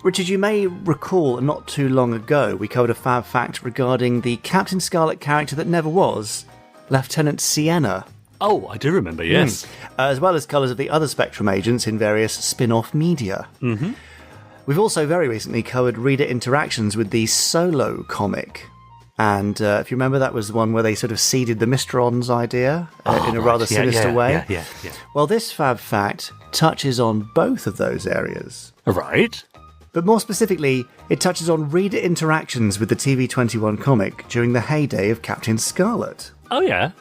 Richard, you may recall not too long ago we covered a fab fact regarding the Captain Scarlet character that never was, Lieutenant Sienna. Oh, I do remember, yes. As well as colours of the other Spectrum agents in various spin-off media. Mm-hmm. We've also very recently covered reader interactions with the Solo comic. And if you remember, that was the one where they sort of seeded the Mysterons idea in a rather sinister way. Yeah. Well, this fab fact touches on both of those areas. Right. But more specifically, it touches on reader interactions with the TV21 comic during the heyday of Captain Scarlet. Oh, yeah.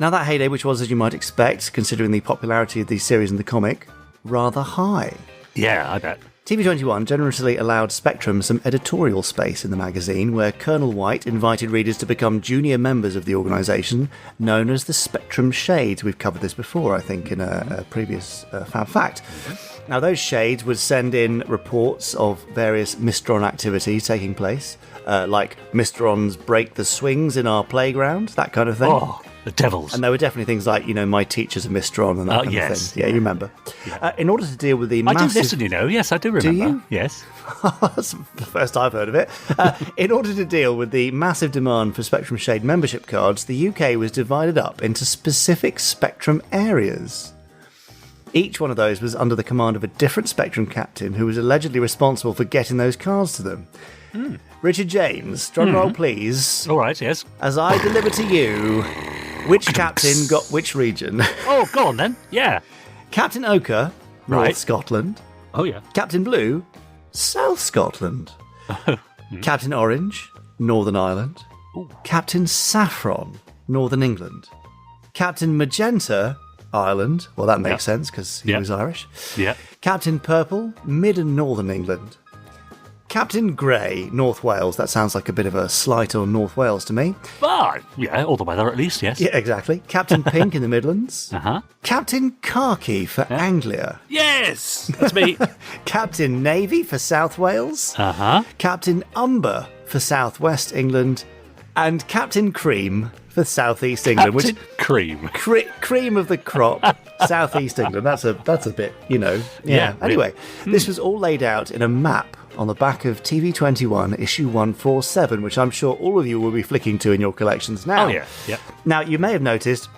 Now, that heyday, which was, as you might expect, considering the popularity of the series and the comic, rather high. Yeah, I bet. TV21 generously allowed Spectrum some editorial space in the magazine, where Colonel White invited readers to become junior members of the organisation, known as the Spectrum Shades. We've covered this before, I think, in a previous Fab Fact. Now, those shades would send in reports of various Mysteron activities taking place, like Mysterons break the swings in our playground, that kind of thing. Oh, the devils. And there were definitely things like, my teacher's a Mysteron and that kind of thing. Yeah, you remember. Yeah. In order to deal with the massive... I do listen, yes, I do remember. Do you? Yes. That's the first I've heard of it. In order to deal with the massive demand for Spectrum Shade membership cards, the UK was divided up into specific Spectrum areas. Each one of those was under the command of a different Spectrum captain who was allegedly responsible for getting those cards to them. Richard James, drum roll please. All right, yes. As I deliver to you, which captain got which region? Oh, go on then. Yeah. Captain Ochre, North Scotland. Oh, yeah. Captain Blue, South Scotland. Captain Orange, Northern Ireland. Ooh. Captain Saffron, Northern England. Captain Magenta, Ireland. Well, that makes sense because he was Irish. Yeah. Captain Purple, Mid and Northern England. Captain Grey, North Wales. That sounds like a bit of a slight on North Wales to me. But, yeah, all the weather at least, yes. Yeah, exactly. Captain Pink in the Midlands. Uh-huh. Captain Khaki for Anglia. Yes, that's me. Captain Navy for South Wales. Uh-huh. Captain Umber for South West England. And Captain Cream for South East England. Captain Cream. Cream of the crop, South East England. That's a bit, Yeah. Anyway, this was all laid out in a map on the back of TV21 issue 147, which I'm sure all of you will be flicking to in your collections now. Oh, yeah. Now, you may have noticed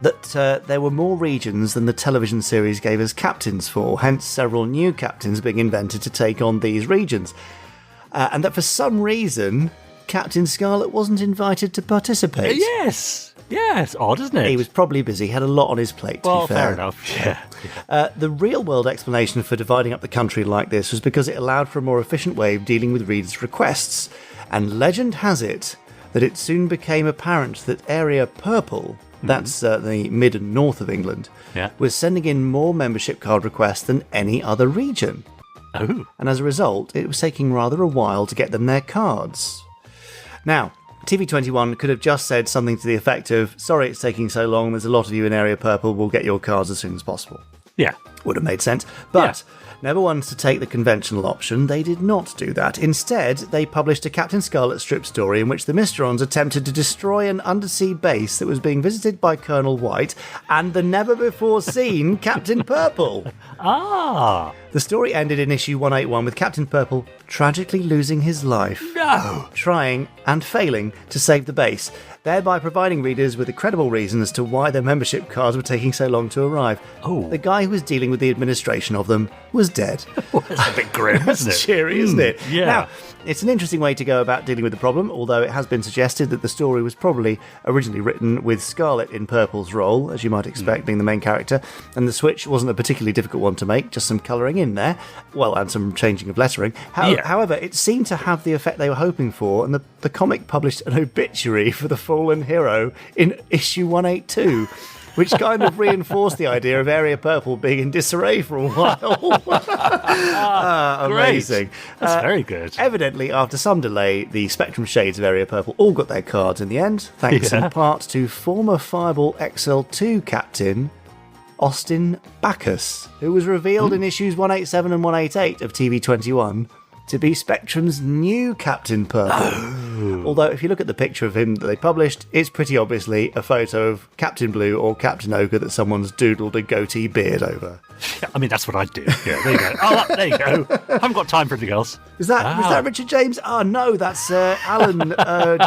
that there were more regions than the television series gave us captains for, hence several new captains being invented to take on these regions. And that for some reason, Captain Scarlet wasn't invited to participate. Yes, odd, isn't it? He was probably busy, had a lot on his plate, to be fair. Fair enough, yeah. The real-world explanation for dividing up the country like this was because it allowed for a more efficient way of dealing with readers' requests, and legend has it that it soon became apparent that Area Purple, that's the mid and north of England, was sending in more membership card requests than any other region. Oh. And as a result, it was taking rather a while to get them their cards. Now, TV21 could have just said something to the effect of, sorry it's taking so long, there's a lot of you in Area Purple, we'll get your cards as soon as possible. Yeah. Would have made sense. But never once to take the conventional option, they did not do that. Instead, they published a Captain Scarlet strip story in which the Mysterons attempted to destroy an undersea base that was being visited by Colonel White and the never-before-seen Captain Purple. Ah. The story ended in issue 181 with Captain Purple tragically losing his life. No! Trying and failing to save the base, thereby providing readers with a credible reason as to why their membership cards were taking so long to arrive. Oh. The guy who was dealing with the administration of them was dead. That's a bit grim, isn't it? Cheery, isn't it? Yeah. Now, it's an interesting way to go about dealing with the problem, although it has been suggested that the story was probably originally written with Scarlet in Purple's role, as you might expect, being the main character, and the switch wasn't a particularly difficult one to make, just some colouring in there, well, and some changing of lettering. However, it seemed to have the effect they were hoping for, and the comic published an obituary for the fallen hero in issue 182, which kind of reinforced the idea of Area Purple being in disarray for a while. Amazing. That's very good. Evidently, after some delay, the Spectrum Shades of Area Purple all got their cards in the end, thanks in part to former Fireball XL2 captain Austin Bacchus, who was revealed in issues 187 and 188 of TV21 to be Spectrum's new Captain Purple. Although, if you look at the picture of him that they published, it's pretty obviously a photo of Captain Blue or Captain Ogre that someone's doodled a goatee beard over. Yeah, I mean, that's what I'd do. Yeah, there you go. Oh, there you go. I haven't got time for anything else. Was that Richard James? Oh, no, that's Alan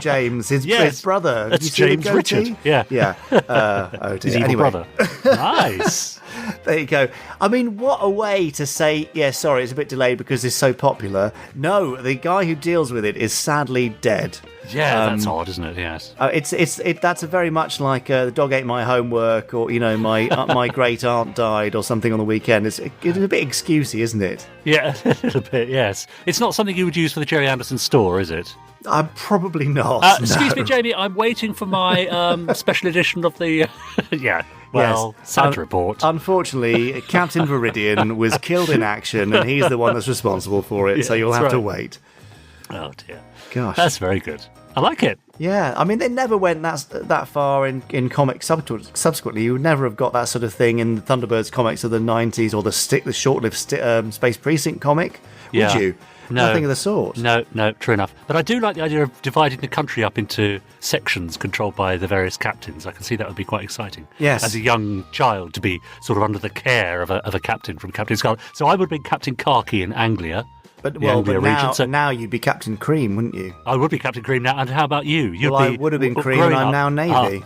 James, his brother. That's Did you see the James goatee? Richard. Yeah. Yeah. Oh, dear. His evil Anyway. brother. Nice. There you go. I mean, what a way to say, yeah, sorry, it's a bit delayed because it's so popular. No, the guy who deals with it is sadly dead. Yeah, that's odd, isn't it? Yes. That's a very much like the dog ate my homework, or my great aunt died, or something on the weekend. It's a bit excusey, isn't it? Yeah, a little bit. Yes. It's not something you would use for the Gerry Anderson store, is it? Probably not. Excuse me, Jamie. I'm waiting for my special edition of the. Santa report. Unfortunately, Captain Viridian was killed in action, and he's the one that's responsible for it. So you'll have to wait. Oh dear. Gosh, that's very good. I like it. Yeah, I mean, they never went that far in comics. Subsequently, you would never have got that sort of thing in the Thunderbirds comics of the 90s or the short-lived Space Precinct comic, would you? No. Nothing of the sort. No, true enough. But I do like the idea of dividing the country up into sections controlled by the various captains. I can see that would be quite exciting. Yes. As a young child, to be sort of under the care of a captain from Captain Scarlet. So I would be Captain Khaki in Anglia. But region. Now you'd be Captain Cream, wouldn't you? I would be Captain Cream now. And how about you? I would have been Cream, and I'm now Navy.